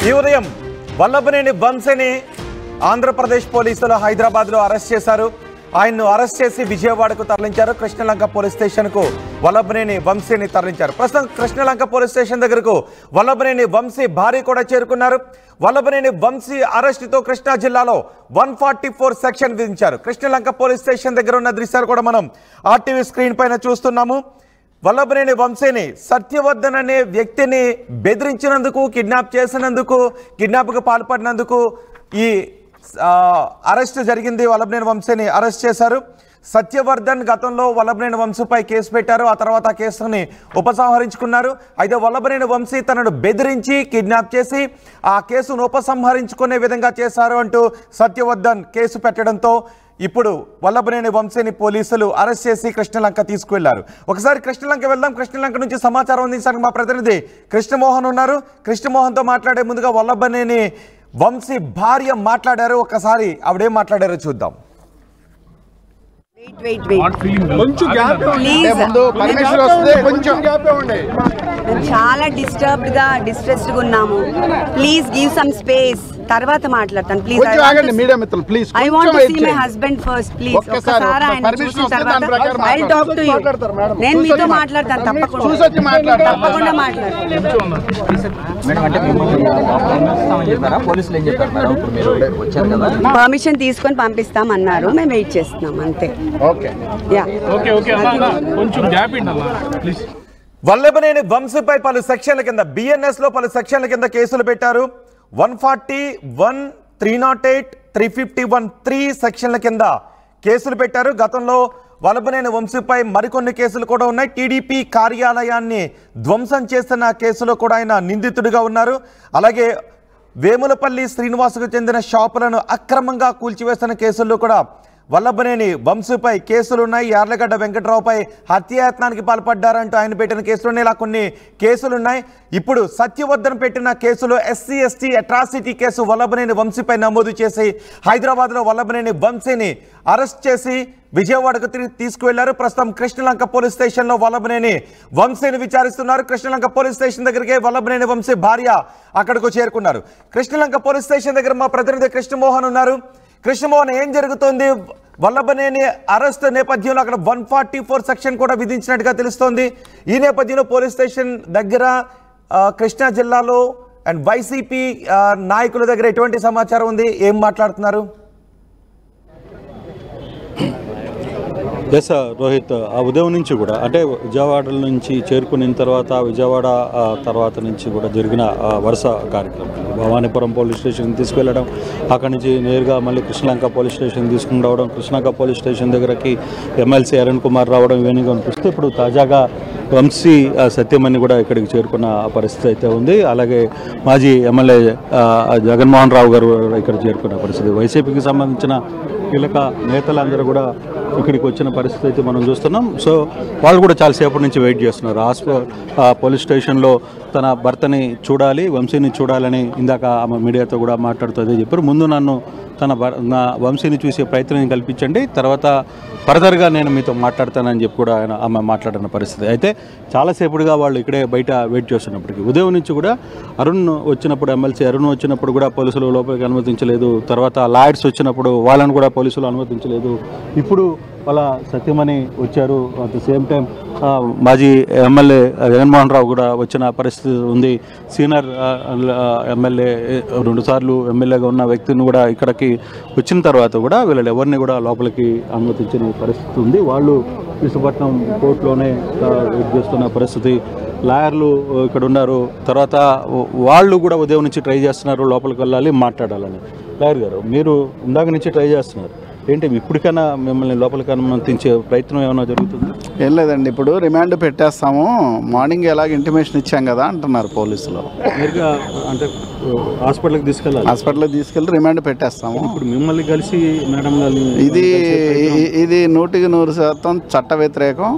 ఈ ఉదయం వల్లభనేని వంశీని ఆంధ్రప్రదేశ్ పోలీసులు హైదరాబాద్లో అరెస్ట్ చేశారు. ఆయన్ను అరెస్ట్ చేసి విజయవాడకు తరలించారు. కృష్ణలంక పోలీస్ స్టేషన్కు వల్లభనేని వంశీని తరలించారు. ప్రస్తుతం కృష్ణలంక పోలీస్ స్టేషన్ దగ్గరకు వల్లభనేని వంశీ భార్య కూడా చేరుకున్నారు. వల్లభనేని వంశీ అరెస్టుతో కృష్ణా జిల్లాలో 144 సెక్షన్ విధించారు. కృష్ణలంక పోలీస్ స్టేషన్ దగ్గర ఉన్న దృశ్యాలు కూడా మనం ఆర్టీవీ స్క్రీన్ పైన చూస్తున్నాము. వల్లభనేని వంశీని సత్యవర్ధన్ అనే వ్యక్తిని బెదిరించినందుకు, కిడ్నాప్ చేసినందుకు, కిడ్నాప్కు పాల్పడినందుకు ఈ అరెస్ట్ జరిగింది. వల్లభనేని వంశీని అరెస్ట్ చేశారు. సత్యవర్ధన్ గతంలో వల్లభనేని వంశీపై కేసు పెట్టారు. ఆ తర్వాత ఆ కేసుని ఉపసంహరించుకున్నారు. అయితే వల్లభనేని వంశీ తనను బెదిరించి కిడ్నాప్ చేసి ఆ కేసును ఉపసంహరించుకునే విధంగా చేశారు అంటూ సత్యవర్ధన్ కేసు పెట్టడంతో ఇప్పుడు వల్లభనేని వంశీని పోలీసులు అరెస్ట్ చేసి కృష్ణలంక తీసుకువెళ్లారు. ఒకసారి కృష్ణలంక వెళ్దాం. కృష్ణలంక నుంచి సమాచారం అందించడానికి మా ప్రతినిధి కృష్ణమోహన్ ఉన్నారు. కృష్ణమోహన్తో మాట్లాడే ముందుగా వల్లభనేని వంశీ భార్య మాట్లాడారు. ఒకసారి ఆవిడేం మాట్లాడారో చూద్దాం. చాలా డిస్ట్రెస్డ్గా ఉన్నాము. ప్లీజ్ గివ్ సమ్ స్పేస్, తర్వాత మాట్లాడతాను. Please I want to see my husband first. Please ఒకసారి ఆయన చూసిన తర్వాత I will talk to you. నేను మీతో మాట్లాడతాను తప్పకుండా మాట్లాడతాను. పర్మిషన్ తీసుకొని పంపిస్తామన్నారు. మేము వెయిట్ చేస్తున్నాం అంతే. వల్లభనేని వంశీపై పలు సెక్షన్ల కింద బిఎన్ఎస్ లో పలు సెక్షన్ల కింద కేసులు పెట్టారు. 141, 308, 351, 3 సెక్షన్ల కింద కేసులు పెట్టారు. గతంలో వల్లభనేని వంశీపై మరికొన్ని కేసులు కూడా ఉన్నాయి. టీడీపీ కార్యాలయాన్ని ధ్వంసం చేస్తున్న కేసులో కూడా ఆయన నిందితుడిగా ఉన్నారు. అలాగే వేములపల్లి శ్రీనివాసుకు చెందిన షాపులను అక్రమంగా కూల్చివేస్తున్న కేసుల్లో కూడా వల్లభనేని వంశీపై కేసులున్నాయి. యార్లగడ్డ వెంకట్రావుపై హత్యాయత్నానికి పాల్పడ్డారంటూ ఆయన పెట్టిన కేసులున్నాయి. ఇలా కొన్ని కేసులున్నాయి. ఇప్పుడు సత్యవర్ధన్ పెట్టిన కేసులో SC ST atrocity case Vallabhaneni వంశీపై నమోదు చేసి హైదరాబాద్లో వల్లభనేని వంశీని అరెస్ట్ చేసి విజయవాడకు తీసుకువెళ్లారు. ప్రస్తుతం కృష్ణలంక పోలీస్ స్టేషన్లో వల్లభనేని వంశీని విచారిస్తున్నారు. కృష్ణలంక పోలీస్ స్టేషన్ దగ్గరికి వల్లభనేని వంశీ భార్య అక్కడకు చేరుకున్నారు. కృష్ణలంక పోలీస్ స్టేషన్ దగ్గర మా ప్రతినిధి కృష్ణమోహన్ ఉన్నారు. కృష్ణమోహన్, ఏం జరుగుతోంది? వల్లభనేని అరెస్ట్ నేపథ్యంలో అక్కడ 144 సెక్షన్ కూడా విధించినట్టుగా తెలుస్తోంది. ఈ నేపథ్యంలో పోలీస్ స్టేషన్ దగ్గర కృష్ణా జిల్లాలో అండ్ వైసీపీ నాయకుల దగ్గర ఎటువంటి సమాచారం ఉంది? ఏం మాట్లాడుతున్నారు? ఎస్ రోహిత్, ఆ ఉదయం నుంచి కూడా అంటే విజయవాడ నుంచి చేరుకున్న తర్వాత నుంచి కూడా జరిగిన వరుస కార్యక్రమాలు. భవానీపురం పోలీస్ స్టేషన్ తీసుకెళ్లడం, అక్కడి నుంచి నేరుగా మళ్ళీ కృష్ణలంక పోలీస్ స్టేషన్ తీసుకుని రావడం, కృష్ణలంక పోలీస్ స్టేషన్ దగ్గరకి ఎమ్మెల్సీ అరుణ్ కుమార్ రావడం ఇవన్నీ కనిపిస్తే ఇప్పుడు తాజాగా వంశీ సత్యమణి కూడా ఇక్కడికి చేరుకున్న పరిస్థితి అయితే ఉంది. అలాగే మాజీ ఎమ్మెల్యే జగన్మోహన్ రావు గారు ఇక్కడ చేరుకున్న పరిస్థితి. వైసీపీకి సంబంధించిన కీలక నేతలందరూ కూడా ఇక్కడికి వచ్చిన పరిస్థితి అయితే మనం చూస్తున్నాం. సో వాళ్ళు కూడా చాలాసేపటి నుంచి వెయిట్ చేస్తున్నారు. పోలీస్ స్టేషన్లో తన భర్తని చూడాలి, వంశీని చూడాలని ఇందాక ఆమె మీడియాతో కూడా మాట్లాడుతుంది చెప్పారు. ముందు నన్ను నా వంశీని చూసే ప్రయత్నం కల్పించండి, తర్వాత ఫర్దర్గా నేను మీతో మాట్లాడతానని చెప్పి కూడా ఆమె మాట్లాడిన పరిస్థితి. అయితే చాలాసేపుడుగా వాళ్ళు ఇక్కడే బయట వెయిట్ చేస్తున్నప్పటికీ ఉదయం నుంచి కూడా ఎమ్మెల్సీ అరుణ్ వచ్చినప్పుడు కూడా పోలీసులు లోపలికి అనుమతించలేదు. తర్వాత లాయర్స్ వచ్చినప్పుడు వాళ్ళని కూడా పోలీసులు అనుమతించలేదు. ఇప్పుడు వాళ్ళ సత్యమణి వచ్చారు. అట్ ద సేమ్ టైం మాజీ ఎమ్మెల్యే జగన్మోహన్ రావు కూడా వచ్చిన పరిస్థితి ఉంది. సీనియర్ ఎమ్మెల్యే 2 సార్లు ఎమ్మెల్యేగా ఉన్న వ్యక్తిని కూడా ఇక్కడికి వచ్చిన తర్వాత కూడా వీళ్ళు ఎవరిని కూడా లోపలికి అనుమతించిన పరిస్థితి ఉంది. వాళ్ళు విశాఖపట్నం కోర్టులోనే వెయిట్ చేస్తున్న పరిస్థితి. లాయర్లు ఇక్కడ ఉన్నారు. తర్వాత వాళ్ళు కూడా ఉదయం నుంచి ట్రై చేస్తున్నారు లోపలికి వెళ్ళాలి, మాట్లాడాలని. లాయర్ గారు, మీరు ఇందాక నుంచి ట్రై చేస్తున్నారు, ఏంటి ఇప్పటికైనా మిమ్మల్ని లోపలికి అనుమతించే ప్రయత్నం ఏమైనా జరుగుతుంది? ఏం లేదండి, ఇప్పుడు రిమాండ్ పెట్టేస్తాము, మార్నింగ్ ఎలాగ ఇంటిమేషన్ ఇచ్చాం కదా అంటున్నారు పోలీసులు. నేరుగా అంటే హాస్పిటల్కి తీసుకెళ్ళి రిమాండ్ పెట్టేస్తాము. ఇప్పుడు మిమ్మల్ని కలిసి మేడం ఇది 100% చట్ట వ్యతిరేకం.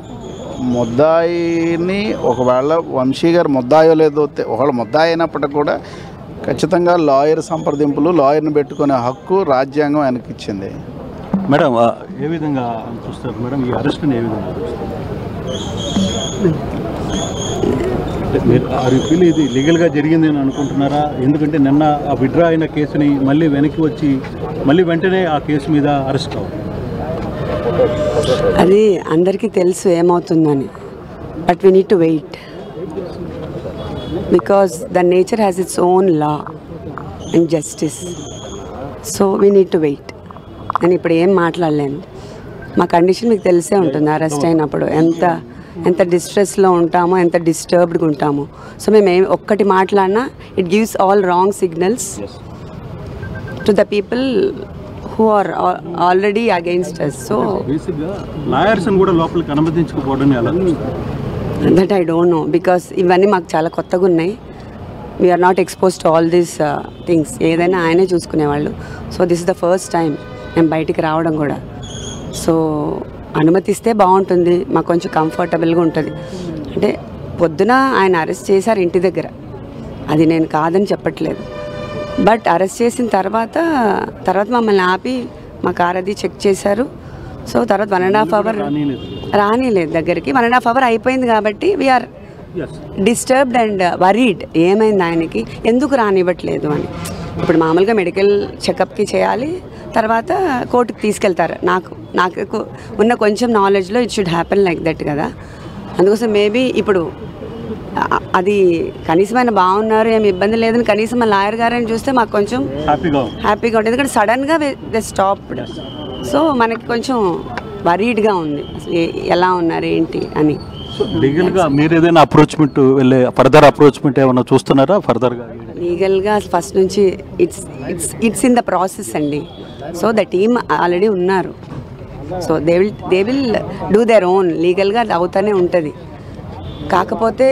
ముద్దాయిని ఒకవేళ వంశీ గారు ముద్దాయో లేదో, ఒకవేళ ముద్దాయి అయినప్పటికీ కూడా ఖచ్చితంగా లాయర్ సంప్రదింపులు, లాయర్ని పెట్టుకునే హక్కు రాజ్యాంగం ఆయనకి ఇచ్చింది. మేడం, ఏ విధంగా చూస్తారు మేడం ఈ అరెస్ట్ని? ఏ విధంగా చూస్తారు? మీరు ఫీల్ ఇది లీగల్గా జరిగింది అని అనుకుంటున్నారా? ఎందుకంటే నిన్న ఆ విత్డ్రా అయిన కేసుని మళ్ళీ వెనక్కి వచ్చి మళ్ళీ వెంటనే ఆ కేసు మీద అరెస్ట్ అవ్వాలి. అది అందరికీ తెలుసు ఏమవుతుందని, but we need to wait because the nature has its own law and justice. So we need to wait. నేను ఇప్పుడు ఏం మాట్లాడలేను. మా కండిషన్ మీకు తెలిసే ఉంటుంది. అరెస్ట్ అయినప్పుడు ఎంత డిస్ట్రెస్లో ఉంటామో, ఎంత డిస్టర్బ్డ్గా ఉంటామో. సో మేము ఒక్కటి మాట్లాడినా it gives all wrong signals to the people who are already against us. So బేసిక్గా లాయర్స్ని కూడా లోపలికి అనుమతించకపోవడం ఎలా? that I don't know because ఇవన్నీ మాకు చాలా కొత్తగా ఉన్నాయి. we are not exposed to all these things. ఏదైనా ఆయనే చూసుకునేవాళ్ళు. So this is the first time మేము బయటికి రావడం కూడా. సో అనుమతిస్తే బాగుంటుంది, మాకు కొంచెం కంఫర్టబుల్గా ఉంటుంది. అంటే పొద్దున ఆయన అరెస్ట్ చేశారు ఇంటి దగ్గర, అది నేను కాదని చెప్పట్లేదు. బట్ అరెస్ట్ చేసిన తర్వాత మమ్మల్ని ఆపి మా కార్ అది చెక్ చేశారు. సో తర్వాత 1.5 hour రానిలేదు దగ్గరికి. 1.5 hour అయిపోయింది కాబట్టి వీఆర్ డిస్టర్బ్డ్ అండ్ వరీడ్. ఏమైంది ఆయనకి, ఎందుకు రానివ్వట్లేదు అని. ఇప్పుడు మామూలుగా మెడికల్ చెకప్కి చేయాలి, తర్వాత కోర్టుకి తీసుకెళ్తారు. నాకు ఉన్న కొంచెం నాలెడ్జ్లో it should happen like that కదా. అందుకోసం మేబీ ఇప్పుడు అది కనీసం ఆయన బాగున్నారు, ఏమి ఇబ్బంది లేదని కనీసం మా లాయర్ గారని చూస్తే మాకు కొంచెం హ్యాపీగా ఉంటుంది. ఎందుకంటే సడన్గా దే స్టాప్డ్. సో మనకి కొంచెం వరీడ్గా ఉంది, అసలు ఎలా ఉన్నారు ఏంటి అని. లీగల్గా మీరు ఏదైనా అప్రోచ్మెంట్ వెళ్ళే ఫర్దర్ అప్రోచ్మెంట్ ఏమైనా చూస్తున్నారా? ఫర్దర్గా లీగల్గా ఫస్ట్ నుంచి ఇట్స్ ఇన్ ద ప్రాసెస్ అండి. సో ద టీమ్ ఆల్రెడీ ఉన్నారు. So they will do their own. లీగల్గా అది అవుతూనే ఉంటుంది. కాకపోతే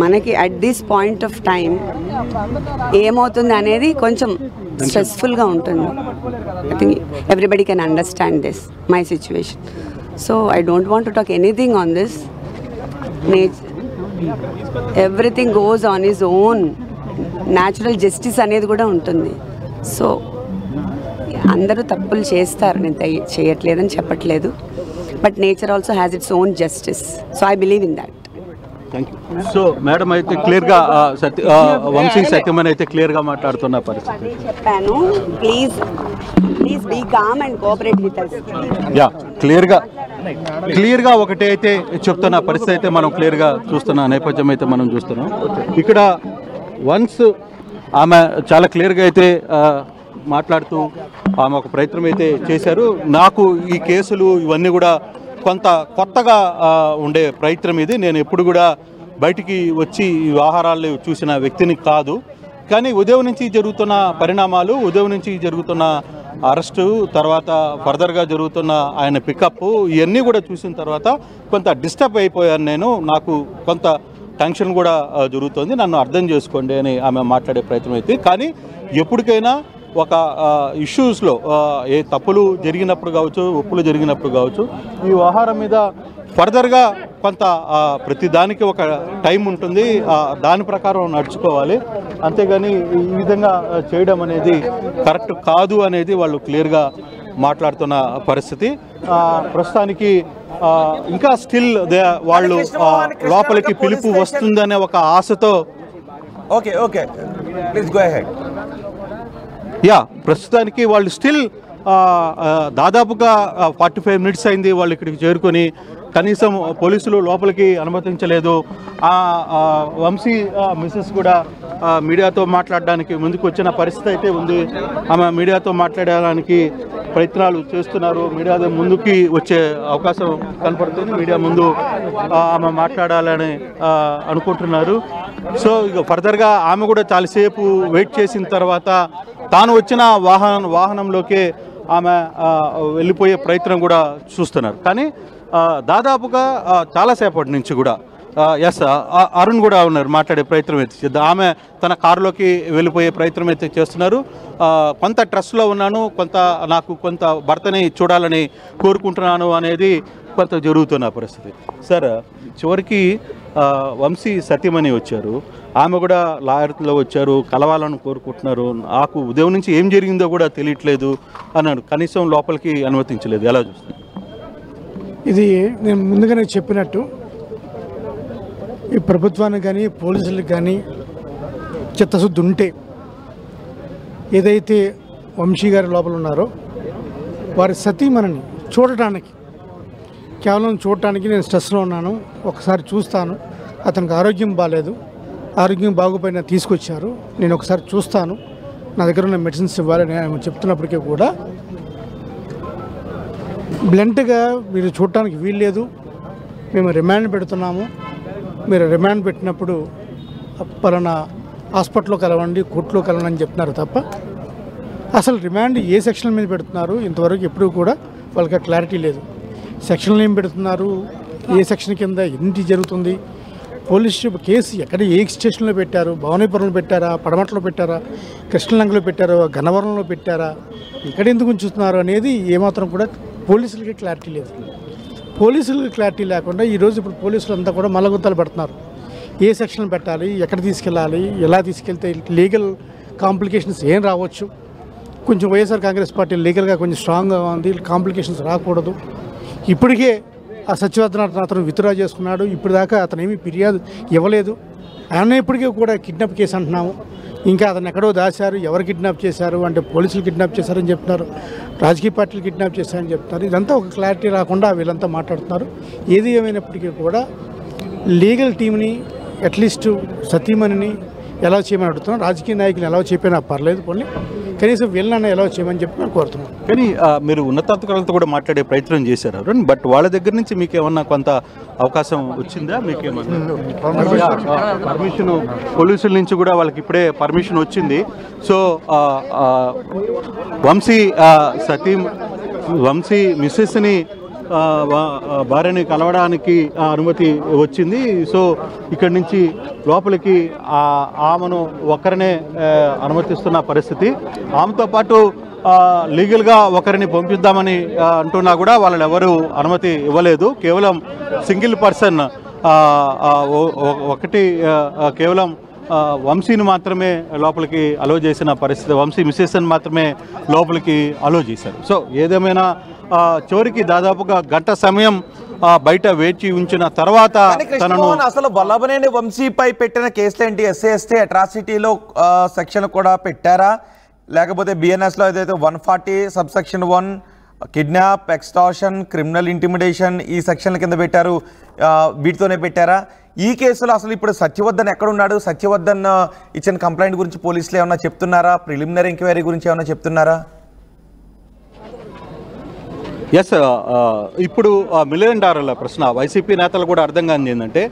మనకి at this point of time ఏమవుతుంది అనేది కొంచెం స్ట్రెస్ఫుల్గా ఉంటుంది. I think everybody can understand this my situation. So I don't want to talk anything on this. Everything goes on his own. Natural justice అనేది కూడా ఉంటుంది. సో అందరూ తప్పులు చేస్తారు, నేను చేయట్లేదని చెప్పట్లేదు. But nature also has its own justice. So I believe in that. Thank you. So madam అయితే క్లియర్గా వంశీ సత్యమని అయితే క్లియర్గా మాట్లాడుతున్న పరిస్థితి చెప్పాను. Please be calm and cooperate with us. Yeah క్లియర్గా ఒకటి అయితే చెప్తున్న పరిస్థితి అయితే మనం క్లియర్గా చూస్తున్న నేపథ్యం అయితే మనం చూస్తున్నాం. ఇక్కడ వన్స్ ఆమె చాలా క్లియర్గా అయితే మాట్లాడుతూ ఆమె ఒక ప్రయత్నం అయితే చేశారు. నాకు ఈ కేసులు ఇవన్నీ కూడా కొంత కొత్తగా ఉండే ప్రయత్నం ఇది. నేను ఎప్పుడు కూడా బయటికి వచ్చి ఈ వ్యవహారాలు చూసిన వ్యక్తిని కాదు. కానీ ఉదయం నుంచి జరుగుతున్న పరిణామాలు, ఉదయం నుంచి జరుగుతున్న అరెస్టు, తర్వాత ఫర్దర్గా జరుగుతున్న ఆయన పికప్, ఇవన్నీ కూడా చూసిన తర్వాత కొంత డిస్టర్బ్ అయిపోయాను నేను. నాకు కొంత టెన్షన్ కూడా జరుగుతుంది, నన్ను అర్థం చేసుకోండి అని ఆమె మాట్లాడే ప్రయత్నం అయితే. కానీ ఎప్పటికైనా ఒక ఇష్యూస్లో ఏ తప్పులు జరిగినప్పుడు కావచ్చు, ఒప్పులు జరిగినప్పుడు కావచ్చు, ఈ వ్యవహారం మీద ఫర్దర్గా కొంత ప్రతి దానికి ఒక టైం ఉంటుంది, దాని ప్రకారం నడుచుకోవాలి. అంతేగాని ఈ విధంగా చేయడం అనేది కరెక్ట్ కాదు అనేది వాళ్ళు క్లియర్గా మాట్లాడుతున్న పరిస్థితి. ప్రస్తుతానికి ఇంకా స్టిల్ వాళ్ళు లోపలికి పిలుపు వస్తుందనే ఒక ఆశతో ప్రస్తుతానికి వాళ్ళు స్టిల్ దాదాపుగా 45 minutes అయింది వాళ్ళు ఇక్కడికి చేరుకొని. కనీసం పోలీసులు లోపలికి అనుమతించలేదు. వంశీ మిసెస్ కూడా మీడియాతో మాట్లాడడానికి ముందుకు వచ్చిన పరిస్థితి అయితే ఉంది. ఆమె మీడియాతో మాట్లాడడానికి ప్రయత్నాలు చేస్తున్నారు. మీడియా ముందుకి వచ్చే అవకాశం కనపడుతుంది. మీడియా ముందు ఆమె మాట్లాడాలని అనుకుంటున్నారు. సో ఇక ఫర్దర్గా ఆమె కూడా చాలాసేపు వెయిట్ చేసిన తర్వాత తాను వచ్చిన వాహనంలోకే ఆమె వెళ్ళిపోయే ప్రయత్నం కూడా చూస్తున్నారు. కానీ దాదాపుగా చాలాసేపటి నుంచి కూడా అరుణ్ కూడా ఉన్నారు, మాట్లాడే ప్రయత్నం అయితే చేద్దాం. ఆమె తన కారులోకి వెళ్ళిపోయే ప్రయత్నం అయితే చేస్తున్నారు. కొంత స్ట్రెస్లో ఉన్నాను, నాకు కొంత భర్తని చూడాలని కోరుకుంటున్నాను అనేది కొంత జరుగుతున్న పరిస్థితి. సార్, చివరికి వంశీ సత్యమణి వచ్చారు, ఆమె కూడా లాయర్లో వచ్చారు, కలవాలని కోరుకుంటున్నారు. నాకు ఉదయం నుంచి ఏం జరిగిందో కూడా తెలియట్లేదు అన్నాడు. కనీసం లోపలికి అనుమతించలేదు. ఎలా చూస్తారు? ఇది నేను ముందుగానే చెప్పినట్టు ఈ ప్రభుత్వానికి కానీ పోలీసులకు కానీ చిత్తశుద్ధి ఉంటే ఏదైతే వంశీ గారి లోపల ఉన్నారో వారి సతీమణిని చూడటానికి, కేవలం చూడటానికి నేను స్ట్రెస్లో ఉన్నాను, ఒకసారి చూస్తాను, అతనికి ఆరోగ్యం బాగాలేదు, ఆరోగ్యం బాగోపోయినా తీసుకొచ్చారు, నేను ఒకసారి చూస్తాను, నా దగ్గర ఉన్న మెడిసిన్స్ ఇవ్వాలని ఆయన చెప్తున్నప్పటికీ కూడా బ్లంట్గా మీరు చూడటానికి వీల్లేదు, మేము రిమాండ్ పెడుతున్నాము, మీరు రిమాండ్ పెట్టినప్పుడు పలానా హాస్పిటల్లో కలవండి, కోర్టులో కలవండి అని చెప్తున్నారు తప్ప అసలు రిమాండ్ ఏ సెక్షన్ మీద పెడుతున్నారు ఇంతవరకు ఎప్పుడూ కూడా వాళ్ళకి క్లారిటీ లేదు. సెక్షన్లు ఏం పెడుతున్నారు, ఏ సెక్షన్ కింద ఏంటి జరుగుతుంది, పోలీస్ కేసు ఎక్కడ ఏ స్టేషన్లో పెట్టారు, భవానీపురంలో పెట్టారా, పడమట్లో పెట్టారా, కృష్ణలంకలో పెట్టారా, గన్నవరంలో పెట్టారా, ఇక్కడ ఎందుకు ఉంచుతున్నారు అనేది ఏమాత్రం కూడా పోలీసులకి క్లారిటీ లేదు. పోలీసులకి క్లారిటీ లేకుండా ఈరోజు ఇప్పుడు పోలీసులు అంతా కూడా మల్లగుత్తాలు పెడుతున్నారు. ఏ సెక్షన్ పెట్టాలి, ఎక్కడ తీసుకెళ్ళాలి, ఎలా తీసుకెళ్తే లీగల్ కాంప్లికేషన్స్ ఏం రావచ్చు, కొంచెం వైఎస్ఆర్ కాంగ్రెస్ పార్టీ లీగల్గా కొంచెం స్ట్రాంగ్గా ఉంది, కాంప్లికేషన్స్ రాకూడదు. ఇప్పటికే ఆ సత్యవర్ధన్ అతను విత్డ్రా చేసుకున్నాడు, ఇప్పుడు దాకా అతను ఏమీ ఫిర్యాదు ఇవ్వలేదు. ఆయన ఇప్పటికీ కూడా కిడ్నాప్ కేసు అంటున్నాము, ఇంకా అతను ఎక్కడో దాచారు, ఎవరు కిడ్నాప్ చేశారు అంటే పోలీసులు కిడ్నాప్ చేశారని చెప్తున్నారు, రాజకీయ పార్టీలు కిడ్నాప్ చేశారని చెప్తున్నారు. ఇదంతా ఒక క్లారిటీ రాకుండా వీళ్ళంతా మాట్లాడుతున్నారు. ఏది ఏమైనప్పటికీ కూడా లీగల్ టీంని అట్లీస్ట్ సతీమణిని ఎలా చేయమని అడుగుతున్నాం, రాజకీయ నాయకులు ఎలా చెప్పినా పర్లేదు, కొన్ని కనీసం వీళ్ళని ఎలా చేయమని చెప్పి నేను కోరుతున్నాను. కానీ మీరు ఉన్నతాధికారులతో కూడా మాట్లాడే ప్రయత్నం చేశారు, బట్ వాళ్ళ దగ్గర నుంచి మీకు ఏమన్నా కొంత అవకాశం వచ్చిందా? మీకేమన్నా పర్మిషన్ పోలీసుల నుంచి కూడా వాళ్ళకి ఇప్పుడే పర్మిషన్ వచ్చింది. సో వంశీ మిస్సెస్ని భార్యని కలవడానికి అనుమతి వచ్చింది. సో ఇక్కడి నుంచి లోపలికి ఆమెను ఒక్కరినే అనుమతిస్తున్న పరిస్థితి. ఆమెతో పాటు లీగల్గా ఒకరిని పంపిద్దామని అంటున్నా కూడా వాళ్ళు ఎవరు అనుమతి ఇవ్వలేదు. కేవలం సింగిల్ పర్సన్ కేవలం వంశీని మాత్రమే లోపలికి అలో చేసిన పరిస్థితి, వంశీ మిస్సెస్ని మాత్రమే లోపలికి అలో చేశారు. సో ఏదేమైనా చివరికి దాదాపుగా గంట సమయం బయట వేచి ఉంచిన తర్వాత తనను అసలు వల్లభనేని వంశీపై పెట్టిన కేసులు ఏంటి? ఎస్సీ అట్రాసిటీలో సెక్షన్ కూడా పెట్టారా, లేకపోతే బిఎన్ఎస్లో ఏదైతే 140 subsection 1 kidnap, extortion, criminal intimidation ఈ సెక్షన్ల కింద పెట్టారు, వీటితోనే పెట్టారా? ఈ కేసులో అసలు ఇప్పుడు సత్యవర్ధన్ ఎక్కడున్నాడు? సత్యవర్ధన్ ఇచ్చిన కంప్లైంట్ గురించి పోలీసులు ఏమన్నా చెప్తున్నారా? ప్రిలిమినరీ ఎంక్వైరీ గురించి ఏమన్నా చెప్తున్నారా? ఎస్, ఇప్పుడు $1,000,000 ప్రశ్న వైసీపీ నేతలు కూడా అర్థం కాని ఏంటంటే,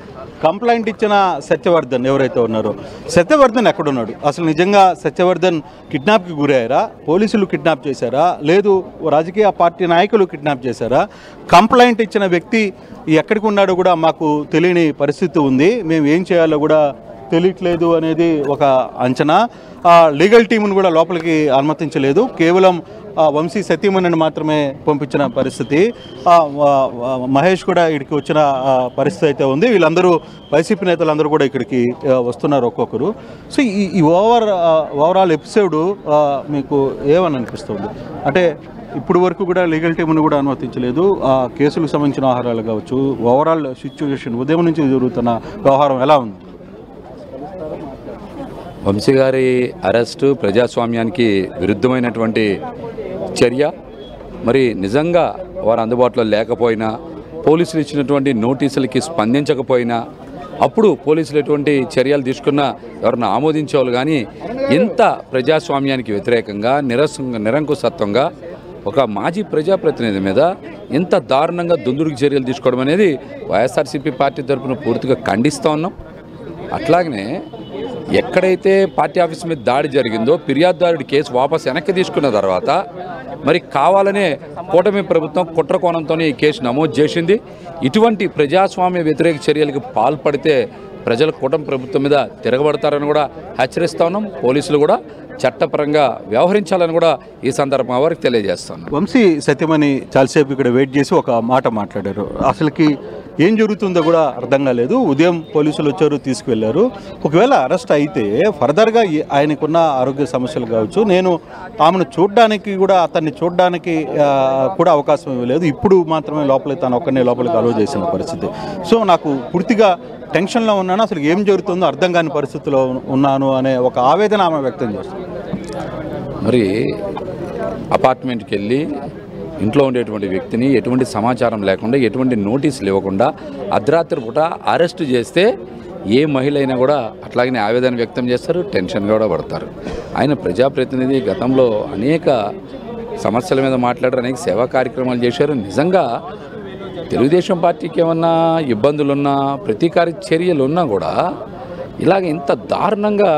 కంప్లైంట్ ఇచ్చిన సత్యవర్ధన్ ఎవరైతే ఉన్నారో సత్యవర్ధన్ ఎక్కడున్నాడు? అసలు నిజంగా సత్యవర్ధన్ కిడ్నాప్కి గురయ్యారా, పోలీసులు కిడ్నాప్ చేశారా, లేదు రాజకీయ పార్టీ నాయకులు కిడ్నాప్ చేశారా? కంప్లైంట్ ఇచ్చిన వ్యక్తి ఎక్కడికి ఉన్నాడో కూడా మాకు తెలియని పరిస్థితి ఉంది, మేము ఏం చేయాలో కూడా తెలియట్లేదు అనేది ఒక అంచనా. లీగల్ టీమును కూడా లోపలికి అనుమతించలేదు, కేవలం వంశీ సతీమణిని మాత్రమే పంపించిన పరిస్థితి. మహేష్ కూడా ఇక్కడికి వచ్చిన పరిస్థితి అయితే ఉంది. వీళ్ళందరూ వైసీపీ నేతలందరూ కూడా ఇక్కడికి వస్తున్నారు ఒక్కొక్కరు. సో ఈ ఓవరాల్ ఎపిసోడ్ మీకు ఏమని అనిపిస్తుంది? అంటే ఇప్పుడు వరకు కూడా లీగల్ టీమును కూడా అనుమతించలేదు, కేసులకు సంబంధించిన వ్యవహారాలు కావచ్చు, ఓవరాల్ సిచ్యువేషన్ ఉదయం నుంచి జరుగుతున్న వ్యవహారం ఎలా ఉంది? వంశీ గారి అరెస్టు ప్రజాస్వామ్యానికి విరుద్ధమైనటువంటి చర్య. మరి నిజంగా వారు అందుబాటులో లేకపోయినా, పోలీసులు ఇచ్చినటువంటి నోటీసులకి స్పందించకపోయినా, అప్పుడు పోలీసులు ఎటువంటి చర్యలు తీసుకున్నా ఎవరిని ఆమోదించేవాళ్ళు. కానీ ఇంత ప్రజాస్వామ్యానికి వ్యతిరేకంగా నిరంకుశత్వంగా ఒక మాజీ ప్రజాప్రతినిధి మీద ఇంత దారుణంగా దుందుడుకు చర్యలు తీసుకోవడం అనేది వైఎస్ఆర్సీపీ పార్టీ తరఫున పూర్తిగా ఖండిస్తూ ఉన్నాం. అట్లాగనే ఎక్కడైతే పార్టీ ఆఫీస్ మీద దాడి జరిగిందో ఫిర్యాదుదారుడి కేసు వాపసు వెనక్కి తీసుకున్న తర్వాత మరి కావాలనే కూటమి ప్రభుత్వం కుట్ర కోణంతో ఈ కేసు నమోదు చేసింది. ఇటువంటి ప్రజాస్వామ్య వ్యతిరేక చర్యలకు పాల్పడితే ప్రజలు కూటమి ప్రభుత్వం మీద తిరగబడతారని కూడా హెచ్చరిస్తా ఉన్నాం. పోలీసులు కూడా చట్టపరంగా వ్యవహరించాలని కూడా ఈ సందర్భంగా వారికి తెలియజేస్తాను. వంశీ సత్యమణి చాలాసేపు ఇక్కడ వెయిట్ చేసి ఒక మాట మాట్లాడారు. అసలుకి ఏం జరుగుతుందో కూడా అర్థం కాలేదు. ఉదయం పోలీసులు వచ్చారు, తీసుకువెళ్ళారు. ఒకవేళ అరెస్ట్ అయితే ఫర్దర్గా ఆయనకున్న ఆరోగ్య సమస్యలు కావచ్చు, నేను ఆమెను చూడడానికి కూడా అతన్ని చూడడానికి కూడా అవకాశం ఇవ్వలేదు. ఇప్పుడు మాత్రమే లోపలికి తను ఒక్కనే లోపలికి అలౌ చేసిన పరిస్థితి. సో నాకు పూర్తిగా టెన్షన్లో ఉన్నాను, అసలు ఏం జరుగుతుందో అర్థం కాని పరిస్థితిలో ఉన్నాను అనే ఒక ఆవేదన ఆమె వ్యక్తం చేస్తుంది. మరి అపార్ట్మెంట్కి వెళ్ళి ఇంట్లో ఉండేటువంటి వ్యక్తిని ఎటువంటి సమాచారం లేకుండా, ఎటువంటి నోటీసులు ఇవ్వకుండా అర్ధరాత్రి పూట అరెస్టు చేస్తే ఏ మహిళ అయినా కూడా అట్లాగనే ఆవేదన వ్యక్తం చేస్తారు, టెన్షన్ కూడా పడతారు. ఆయన ప్రజాప్రతినిధి, గతంలో అనేక సమస్యల మీద మాట్లాడారు, అనేక సేవా కార్యక్రమాలు చేశారు. నిజంగా తెలుగుదేశం పార్టీకి ఏమన్నా ఇబ్బందులున్నా, ప్రతీకార చర్యలు ఉన్నా కూడా ఇలాగ ఇంత దారుణంగా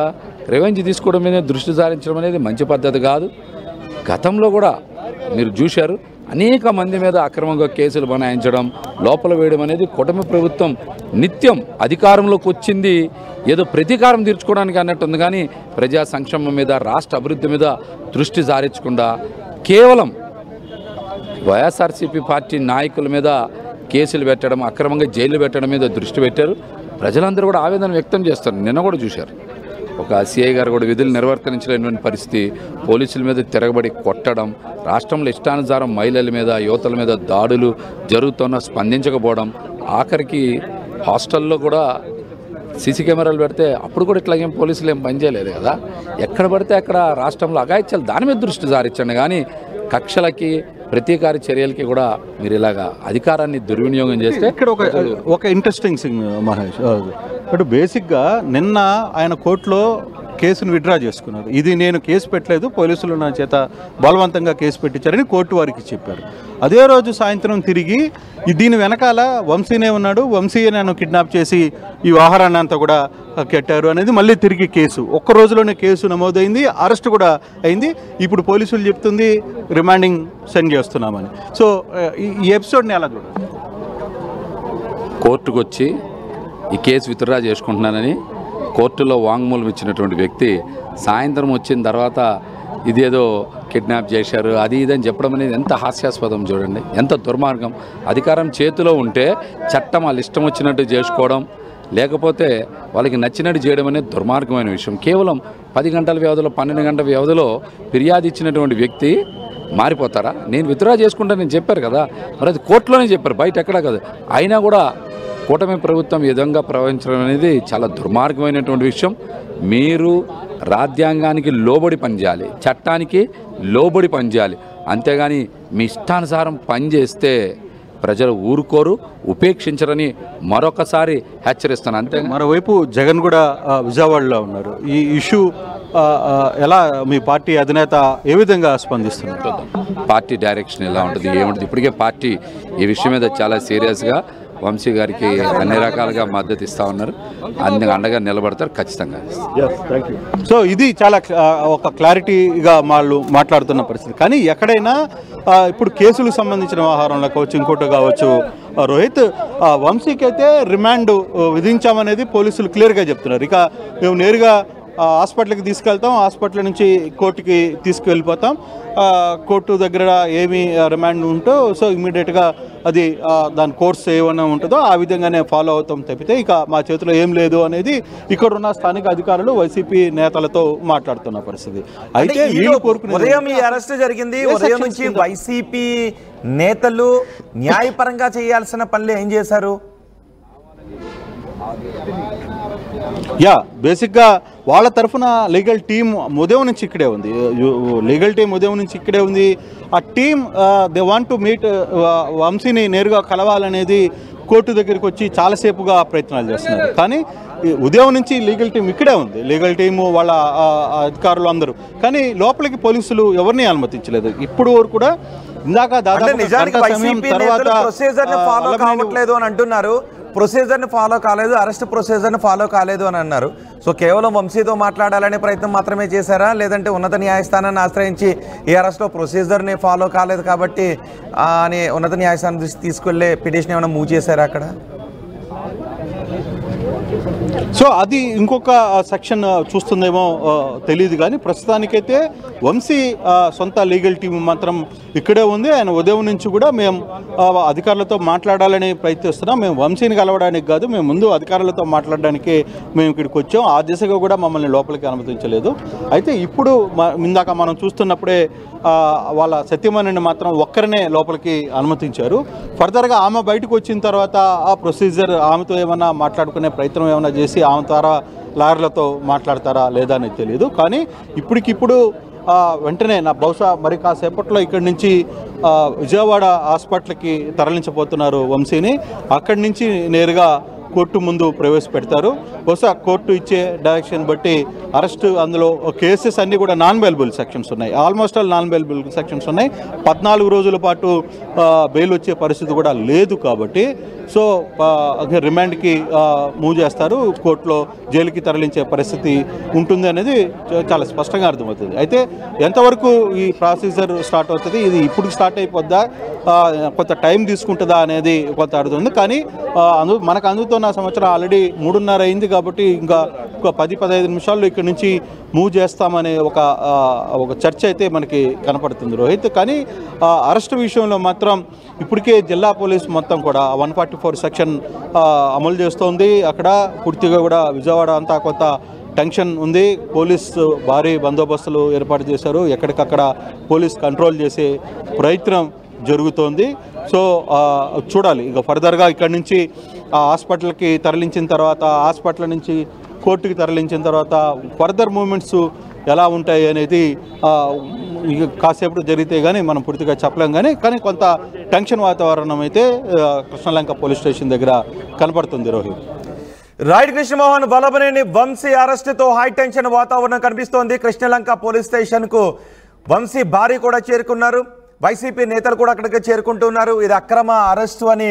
రెవెన్యూ తీసుకోవడం మీద దృష్టి సారించడం అనేది మంచి పద్ధతి కాదు. గతంలో కూడా మీరు చూశారు, అనేక మంది మీద అక్రమంగా కేసులు బనాయించడం, లోపల వేయడం అనేది కూటమి ప్రభుత్వం నిత్యం అధికారంలోకి వచ్చింది ఏదో ప్రతీకారం తీర్చుకోవడానికి అన్నట్టుంది. కానీ ప్రజా సంక్షేమం మీద, రాష్ట్ర అభివృద్ధి మీద దృష్టి సారించకుండా కేవలం వైఎస్ఆర్సీపీ పార్టీ నాయకుల మీద కేసులు పెట్టడం, అక్రమంగా జైలు పెట్టడం మీద దృష్టి పెట్టారు. ప్రజలందరూ కూడా ఆవేదన వ్యక్తం చేస్తారు. నిన్న కూడా చూశారు, ఒక సిఐ గారు కూడా విధులు నిర్వర్తించలేని పరిస్థితి, పోలీసుల మీద తిరగబడి కొట్టడం, రాష్ట్రంలో ఇష్టానుసారం మహిళల మీద, యువతల మీద దాడులు జరుగుతున్నా స్పందించకపోవడం, ఆఖరికి హాస్టల్లో కూడా సీసీ కెమెరాలు పెడితే అప్పుడు కూడా ఇట్లాగేం పోలీసులు ఏం పనిచేయలేదు కదా. ఎక్కడ పడితే అక్కడ రాష్ట్రంలో అఘాయిత్యాలు దాని మీద దృష్టి సారించండి. కానీ కక్షలకి, ప్రతీకార చర్యలకి కూడా మీరు ఇలాగా అధికారాన్ని దుర్వినియోగం చేస్తే ఇక్కడ ఒక ఇంట్రెస్టింగ్ థింగ్ మహేష్, ఇప్పుడు బేసిక్గా నిన్న ఆయన కోర్టులో కేసును విత్డ్రా చేసుకున్నారు. ఇది నేను కేసు పెట్టలేదు, పోలీసులు నా చేత బలవంతంగా కేసు పెట్టించారని కోర్టు వారికి చెప్పారు. అదే రోజు సాయంత్రం తిరిగి దీని వెనకాల వంశీనే ఉన్నాడు, వంశీయే నన్ను కిడ్నాప్ చేసి ఈ వ్యవహారాన్ని అంతా కూడా కట్టారు అనేది మళ్ళీ తిరిగి కేసు. ఒక్క రోజులోనే కేసు నమోదైంది, అరెస్ట్ కూడా అయింది. ఇప్పుడు పోలీసులు చెప్తుంది రిమాండింగ్ సెండ్ చేస్తున్నామని. సో ఈ ఎపిసోడ్ని ఎలా చూడాలి? కోర్టుకు వచ్చి ఈ కేసు విత్డ్రా చేసుకుంటున్నానని కోర్టులో వాంగ్మూలం ఇచ్చినటువంటి వ్యక్తి సాయంత్రం వచ్చిన తర్వాత ఇదేదో కిడ్నాప్ చేశారు, అది ఇదని చెప్పడం అనేది ఎంత హాస్యాస్పదం చూడండి, ఎంత దుర్మార్గం. అధికారం చేతిలో ఉంటే చట్టం వాళ్ళ ఇష్టం వచ్చినట్టు చేసుకోవడం, లేకపోతే వాళ్ళకి నచ్చినట్టు చేయడం అనేది దుర్మార్గమైన విషయం. కేవలం 10 గంటల వ్యవధిలో, 12 గంటల వ్యవధిలో ఫిర్యాదు ఇచ్చినటువంటి వ్యక్తి మారిపోతారా? నేను విత్డ్రా చేసుకుంటానని చెప్పారు కదా, మరి అది కోర్టులోనే చెప్పారు, బయట ఎక్కడా కాదు. అయినా కూడా కూటమి ప్రభుత్వం ఈ విధంగా ప్రవహించడం అనేది చాలా దుర్మార్గమైనటువంటి విషయం. మీరు రాజ్యాంగానికి లోబడి పనిచేయాలి, చట్టానికి లోబడి పనిచేయాలి. అంతేగాని మీ ఇష్టానుసారం పనిచేస్తే ప్రజలు ఊరుకోరు, ఉపేక్షించరని మరొకసారి హెచ్చరిస్తాను. అంతే. మరోవైపు జగన్ కూడా విజయవాడలో ఉన్నారు. ఈ ఇష్యూ ఎలా మీ పార్టీ అధినేత ఏ విధంగా స్పందిస్తున్నారు? పార్టీ డైరెక్షన్ ఎలా ఉంటుంది, ఏముంటుంది? ఇప్పటికే పార్టీ ఈ విషయం మీద చాలా సీరియస్గా వంశీ గారికి అన్ని రకాలుగా మద్దతు ఇస్తూ ఉన్నారు, అన్ని అండగా నిలబడతారు ఖచ్చితంగా. సో ఇది చాలా ఒక క్లారిటీగా వాళ్ళు మాట్లాడుతున్న పరిస్థితి. కానీ ఎక్కడైనా ఇప్పుడు కేసులకు సంబంధించిన వ్యవహారంలో కావచ్చు, ఇంకోటి కావచ్చు, రోహిత్, వంశీకి అయితే రిమాండ్ విధించామనేది పోలీసులు క్లియర్గా చెప్తున్నారు. ఇక మేము నేరుగా హాస్పిటల్కి తీసుకెళ్తాం, హాస్పిటల్ నుంచి కోర్టుకి తీసుకువెళ్ళిపోతాం, కోర్టు దగ్గర ఏమి రిమాండ్ ఉంటో సో ఇమీడియట్గా అది దాని కోర్స్ ఏమైనా ఉంటుందో ఆ విధంగానే ఫాలో అవుతాం తప్పితే ఇక మా చేతిలో ఏం లేదు అనేది ఇక్కడ ఉన్న స్థానిక అధికారులు వైసీపీ నేతలతో మాట్లాడుతున్న పరిస్థితి. అయితే ఉదయం ఈ అరెస్ట్ జరిగింది, ఉదయం నుంచి వైసీపీ నేతలు న్యాయపరంగా చేయాల్సిన పనులు ఏం చేశారు? బేసిక్గా వాళ్ళ తరఫున లీగల్ టీం ఉదయం నుంచి ఇక్కడే ఉంది, లీగల్ టీం ఉదయం నుంచి ఇక్కడే ఉంది. ఆ team they want to meet వంశీని నేరుగా కలవాలనేది కోర్టు దగ్గరికి వచ్చి చాలాసేపుగా ప్రయత్నాలు చేస్తున్నారు. కానీ ఉదయం నుంచి లీగల్ టీం ఇక్కడే ఉంది, లీగల్ టీము వాళ్ళ అధికారులు అందరూ. కానీ లోపలికి పోలీసులు ఎవరిని అనుమతించలేదు ఇప్పుడు వరకు కూడా. ఇందాక ప్రొసీజర్ని ఫాలో కాలేదు, అరెస్ట్ ప్రొసీజర్ని ఫాలో కాలేదు అని అన్నారు. సో కేవలం వంశీతో మాట్లాడాలనే ప్రయత్నం మాత్రమే చేశారా, లేదంటే ఉన్నత న్యాయస్థానాన్ని ఆశ్రయించి ఈ అరెస్ట్లో ప్రొసీజర్ని ఫాలో కాలేదు కాబట్టి అని ఉన్నత న్యాయస్థానం దృష్టి తీసుకెళ్లే పిటిషన్ ఏమైనా మూవ్ చేశారా అక్కడ? సో అది ఇంకొక సెక్షన్ చూస్తుందేమో తెలియదు, కానీ ప్రస్తుతానికైతే వంశీ సొంత లీగల్ టీం మాత్రం ఇక్కడే ఉంది. ఆయన ఉదయం నుంచి కూడా మేము అధికారులతో మాట్లాడాలని ప్రయత్నిస్తున్నాం. మేము వంశీని కలవడానికి కాదు, మేము ముందు అధికారులతో మాట్లాడడానికి మేము ఇక్కడికి వచ్చాం. ఆ దిశగా కూడా మమ్మల్ని లోపలికి అనుమతించలేదు. అయితే ఇప్పుడు ఇందాక మనం చూస్తున్నప్పుడే వాళ్ళ సత్యమణిని మాత్రం ఒక్కరినే లోపలికి అనుమతించారు. ఫర్దర్గా ఆమె బయటకు వచ్చిన తర్వాత ఆ ప్రొసీజర్ ఆమెతో ఏమైనా మాట్లాడుకునే ప్రయత్నం ఏమైనా చేసి ఆమె ద్వారా లాయర్లతో మాట్లాడతారా లేదా అనేది తెలియదు. కానీ ఇప్పటికిప్పుడు వెంటనే బహుశా మరి కాసేపట్లో ఇక్కడి నుంచి విజయవాడ హాస్పిటల్కి తరలించబోతున్నారు వంశీని. అక్కడి నుంచి నేరుగా కోర్టు ముందు ప్రవేశపెడతారు. బహుశా కోర్టు ఇచ్చే డైరెక్షన్ బట్టి అరెస్టు, అందులో కేసెస్ అన్నీ కూడా నాన్ బెయిలబుల్ సెక్షన్స్ ఉన్నాయి. Almost all non bailable sections ఉన్నాయి. 14 రోజుల పాటు బెయిల్ వచ్చే పరిస్థితి కూడా లేదు. కాబట్టి సో రిమాండ్కి మూవ్ చేస్తారు, కోర్టులో జైలుకి తరలించే పరిస్థితి ఉంటుంది అనేది చాలా స్పష్టంగా అర్థమవుతుంది. అయితే ఎంతవరకు ఈ ప్రొసీజర్ స్టార్ట్ అవుతుంది, ఇది ఇప్పుడు స్టార్ట్ అయిపోద్దా, కొంత టైం తీసుకుంటుందా అనేది కొంత అర్థం. కానీ మనకు అందుతున్న సంవత్సరం ఆల్రెడీ 3:30 అయింది. కాబట్టి ఇంకా 10-15 నిమిషాల్లో ఇక్కడ నుంచి మూవ్ చేస్తామనే ఒక చర్చ అయితే మనకి కనపడుతుంది రోహిత్. కానీ అరెస్ట్ విషయంలో మాత్రం ఇప్పటికే జిల్లా పోలీస్ మొత్తం కూడా 144 సెక్షన్ అమలు చేస్తోంది. అక్కడ పూర్తిగా కూడా విజయవాడ అంతా కొంత టెన్షన్ ఉంది. పోలీసు భారీ బందోబస్తులు ఏర్పాటు చేశారు. ఎక్కడికక్కడ పోలీస్ కంట్రోల్ చేసే ప్రయత్నం జరుగుతోంది. సో చూడాలి ఇక ఫర్దర్గా ఇక్కడి నుంచి హాస్పిటల్కి తరలించిన తర్వాత, హాస్పిటల్ నుంచి కోర్టుకి తరలించిన తర్వాత ఫర్దర్ మూమెంట్స్ ఎలా ఉంటాయి అనేది కాసేపు జరిగితే కానీ మనం పూర్తిగా చెప్పలేం. కానీ కొంత టెన్షన్ వాతావరణం అయితే కృష్ణలంక పోలీస్ స్టేషన్ దగ్గర కనపడుతుంది రోహిత్. రైట్, కృష్ణమోహన్ వల్లభనేని వంశీ అరెస్టుతో హై టెన్షన్ వాతావరణం కనిపిస్తోంది. కృష్ణలంక పోలీస్ స్టేషన్కు వంశీ భార్య కూడా చేరుకున్నారు. వైసీపీ నేతలు కూడా అక్కడికి చేరుకుంటున్నారు. ఇది అక్రమ అరెస్టు అని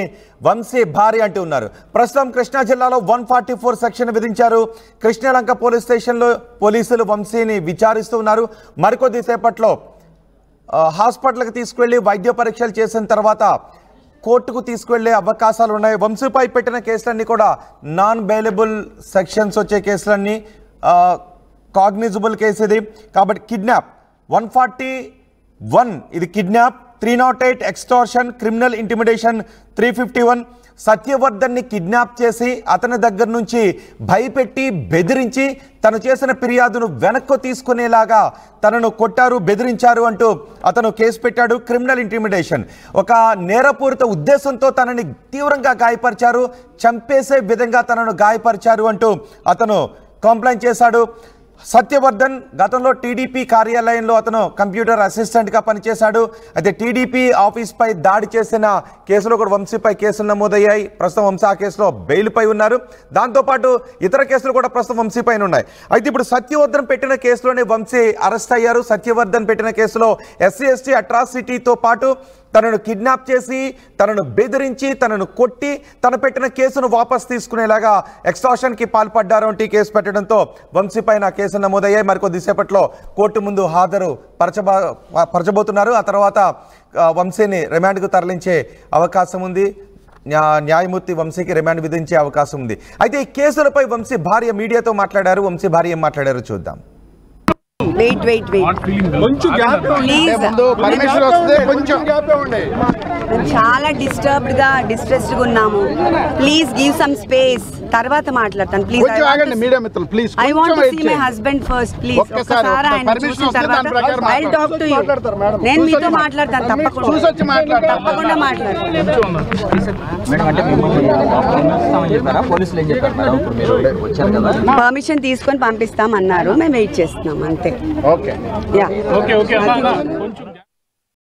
వంశీ భార్య అంటూ ఉన్నారు. ప్రస్తుతం కృష్ణా జిల్లాలో 144 సెక్షన్ విధించారు. కృష్ణలంక పోలీస్ స్టేషన్లో పోలీసులు వంశీని విచారిస్తూ ఉన్నారు. మరికొద్ది సేపట్లో హాస్పిటల్కి తీసుకువెళ్ళి వైద్య పరీక్షలు చేసిన తర్వాత కోర్టుకు తీసుకువెళ్లే అవకాశాలు ఉన్నాయి. వంశీపై పెట్టిన కేసులన్నీ కూడా నాన్ బెయిలబుల్ సెక్షన్స్ వచ్చే కేసులన్నీ, కాగ్నిజబుల్ కేసు ఇది. కాబట్టి కిడ్నాప్ 141 ఇది కిడ్నాప్, 308 ఎక్స్టార్షన్, క్రిమినల్ ఇంటిమిడేషన్ 351. సత్యవర్ధన్ని కిడ్నాప్ చేసి అతని దగ్గర నుంచి భయపెట్టి బెదిరించి తను చేసిన ఫిర్యాదును వెనక్కు తీసుకునేలాగా తనను కొట్టారు, బెదిరించారు అంటూ అతను కేసు పెట్టాడు. క్రిమినల్ ఇంటిమిడేషన్, ఒక నేరపూరిత ఉద్దేశంతో తనని తీవ్రంగా గాయపరిచారు, చంపేసే విధంగా తనను గాయపరిచారు అంటూ అతను కంప్లైంట్ చేశాడు. సత్యవర్ధన్ గతంలో టీడీపీ కార్యాలయంలో అతను కంప్యూటర్ అసిస్టెంట్గా పనిచేశాడు. అయితే టీడీపీ ఆఫీస్పై దాడి చేసిన కేసులో కూడా వంశీపై కేసులు నమోదయ్యాయి. ప్రస్తుతం వంశీ ఆ కేసులో బెయిల్పై ఉన్నారు. దాంతోపాటు ఇతర కేసులు కూడా ప్రస్తుతం వంశీపైన ఉన్నాయి. అయితే ఇప్పుడు సత్యవర్ధన్ పెట్టిన కేసులోనే వంశీ అరెస్ట్ అయ్యారు. సత్యవర్ధన్ పెట్టిన కేసులో SC/ST అట్రాసిటీతో పాటు తనను కిడ్నాప్ చేసి, తనను బెదిరించి, తనను కొట్టి, తను పెట్టిన కేసును వాపస్ తీసుకునేలాగా ఎక్స్టార్షన్కి పాల్పడ్డారు అంటూ కేసు పెట్టడంతో వంశీపైన కేసు నమోదయ్యాయి. మరికొద్దిసేపట్లో కోర్టు ముందు హాజరు పరచబోతున్నారు. ఆ తర్వాత వంశీని రిమాండ్కు తరలించే అవకాశం ఉంది. న్యాయమూర్తి వంశీకి రిమాండ్ విధించే అవకాశం ఉంది. అయితే ఈ కేసులపై వంశీ భార్య మీడియాతో మాట్లాడారు. వంశీ భార్య ఏం మాట్లాడారో చూద్దాం. వెయిట్ చాలా డిస్ట్రెస్డ్ గా ఉన్నాము. ప్లీజ్ గివ్ సమ్ స్పేస్, తర్వాత మాట్లాడతాను. Please I want to see my husband first. Please ఒకసారి ఆయన చూసిన తర్వాత I will talk to you. నేను మీతో మాట్లాడతాను, తప్పకుండా మాట్లాడతాను. పర్మిషన్ తీసుకొని పంపిస్తామన్నారు. మేము వెయిట్ చేస్తున్నాం అంతే. ఓకే.